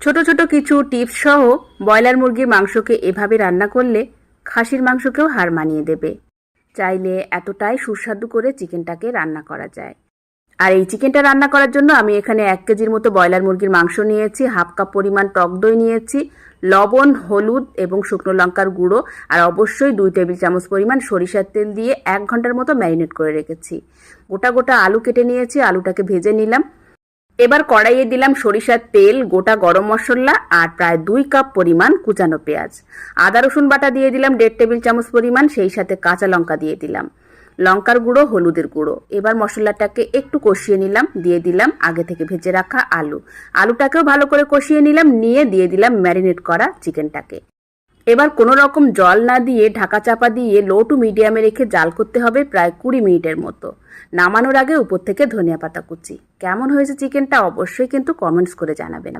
ছোট ছোট কিছু টিপস সহ ব্রয়লার মুরগির মাংসকে এভাবে রান্না করলে খাসির মাংসকেও হার মানিয়ে দেবে। চাইলে এতটাই সুস্বাদু করে চিকেনটাকে রান্না করা যায়। আর এই চিকেনটা রান্না করার জন্য আমি এখানে 1 কেজির মতো ব্রয়লার মুরগির মাংস নিয়েছি, হাফ কাপ পরিমাণ টক দই নিয়েছি, লবণ, হলুদ এবং শুকনো লঙ্কার গুঁড়ো, আর অবশ্যই 2 টেবিল চামচ পরিমাণ সরিষার তেল দিয়ে 1 ঘন্টার মতো ম্যারিনেট করে রেখেছি। গোটা গোটা আলু কেটে নিয়েছি, আলুটাকে ভেজে নিলাম। এবার কড়াইয়ে দিলাম সরিষার তেল, গোটা গরম মশলা আর প্রায় 2 কাপ পরিমাণ কুচানো পেঁয়াজ। আদা রসুন বাটা দিয়ে দিলাম 1.5 টেবিল চামচ পরিমাণ, সেই সাথে কাঁচা লঙ্কা দিয়ে দিলাম, লঙ্কার গুঁড়ো, হলুদের গুঁড়ো। এবার মশলাটাকে একটু কষিয়ে নিলাম, দিয়ে দিলাম আগে থেকে ভেজে রাখা আলুটাকেও ভালো করে কষিয়ে নিলাম, নিয়ে দিয়ে দিলাম ম্যারিনেট করা চিকেনটাকে। এবার কোনো রকম জল না দিয়ে ঢাকা চাপা দিয়ে লো টু মিডিয়ামে রেখে জাল করতে হবে প্রায় 20 মিনিটের মতো। নামানোর আগে উপর থেকে ধনিয়া পাতা কুচি। কেমন হয়েছে চিকেনটা অবশ্যই কিন্তু কমেন্টস করে জানাবেন।